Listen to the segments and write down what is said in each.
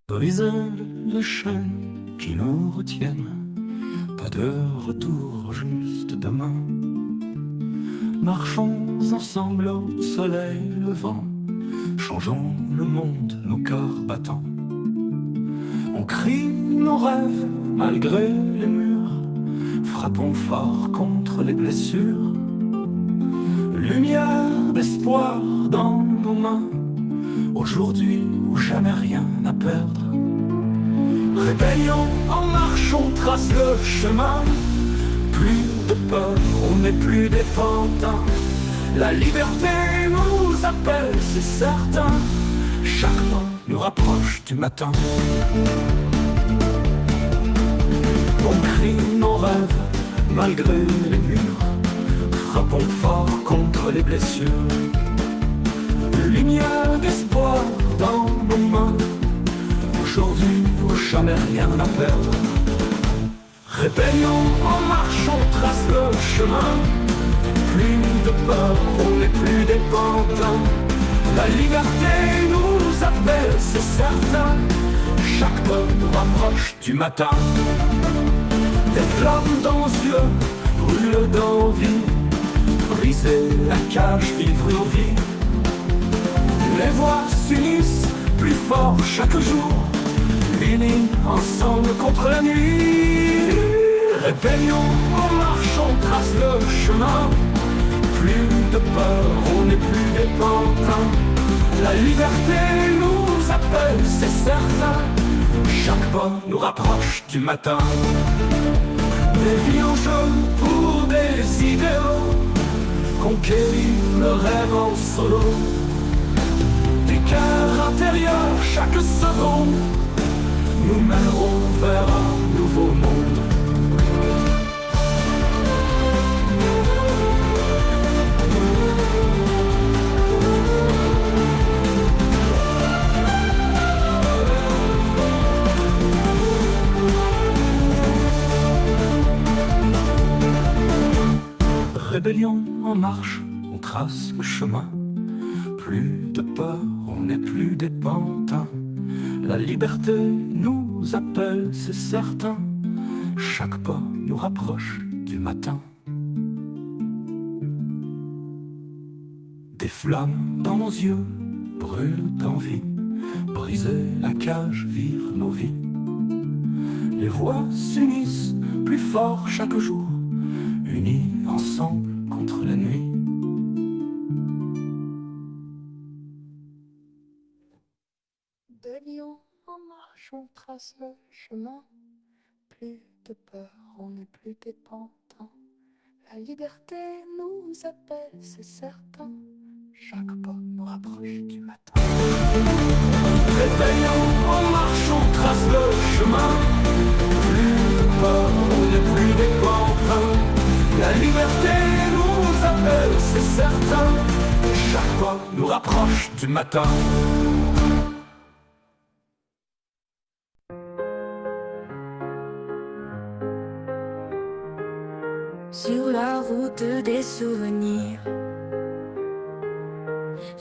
Briser les chaînes qui nous retiennent, pas de retour, juste demain. Marchons ensemble au soleil levant, changeons le monde, nos cœurs battants. On crie nos rêves malgré les murs, frappons fort contre les blessures. Lumière d'espoir dans nos mains, aujourd'hui ou jamais rien à perdre. Rébellion en marche, on trace le chemin. Plus de peur, on n'est plus des pantins. La liberté nous appelle, c'est certain. Chaque pas nous rapproche du matin. On crie nos rêves malgré les murs, frappons fort contre les blessures. Lumière d'espoir dans nos mains, aujourd'hui ou jamais rien à perdre. Rébellion en marche, on trace le chemin. Plus de peur, on n'est plus des pantins. La liberté nous appelle, c'est certain. Chaque pas nous rapproche du matin. Des flammes dans les yeux, brûlent d'envie. Briser la cage, vivre nos vies. Les voix s'unissent plus fort chaque jour, unis ensemble contre la nuit. Rébellion en marche, on trace le chemin. Plus de peur, on n'est plus des pantins. La liberté nous appelle, c'est certain. Chaque pas nous rapproche du matin. Des vies en jeu pour des idéaux, conquérir le rêve en solo. Des cœurs intérieurs chaque seconde nous mèneront vers un nouveau monde. Rébellion en marche, on trace le chemin. Plus de peur, on n'est plus des pantins. La liberté nous appelle, c'est certain. Chaque pas nous rapproche du matin. Des flammes dans nos yeux brûlent d'envie. Briser la cage, vivre nos vies. Les voix s'unissent plus fort chaque jour, unis ensemble contre la nuit. De Lyon en marche, on trace le chemin. Plus de peur, on n'est plus des pantins. La liberté nous appelle, c'est certain. Chaque pas nous rapproche du matin. Rébellion en marche, on trace le chemin. Plus de peur, on n'est plus des pantins. La liberté nous appelle, c'est certain. Chaque pas nous rapproche du matin. Sur la route des souvenirs,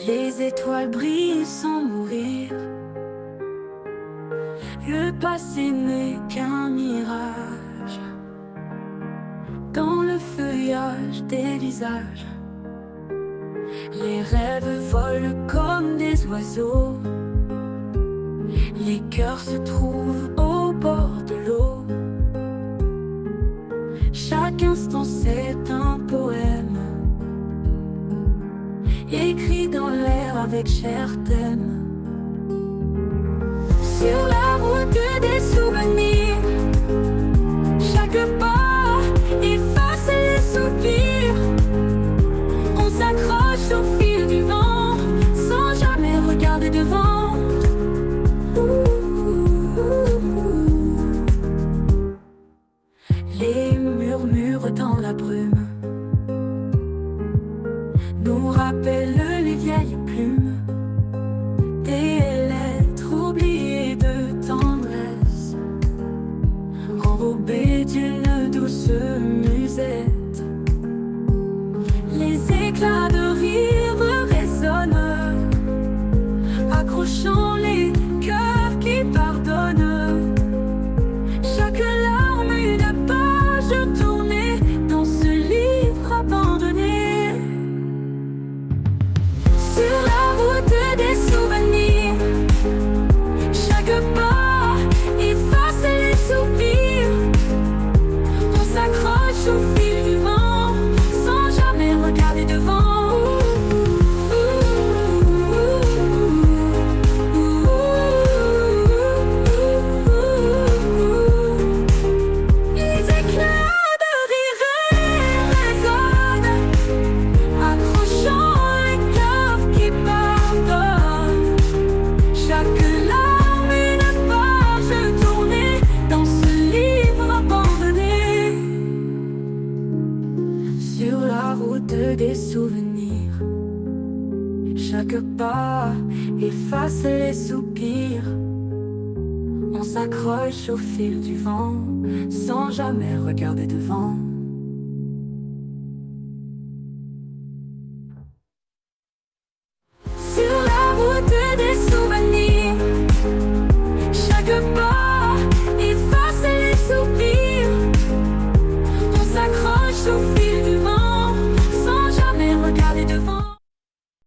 les étoiles brillent sans mourir. Le passé n'est qu'un mirage dans le feuillage des visages. Les rêves volent comme des oiseaux. Les cœurs se trouvent au bord de l'eau. Chaque instant c'est un poème, écrit dans l'air avec cher thème. Sur la route des souvenirs, chaque pas efface les soupirs. On s'accroche au fil du vent, sans jamais regarder devant. Les murmures dans la brume nous rappellent les vieilles plumes Chaque pas efface les soupirs. On s'accroche au fil du vent, sans jamais regarder devant. Les éclats de rire résonnent, accrochant les cœurs qui pardonnent. Chaque larme une page tournée dans ce livre abandonné. Sur la route des souvenirs, chaque pas efface les soupirs. On s'accroche au fil du vent, sans jamais regarder devant.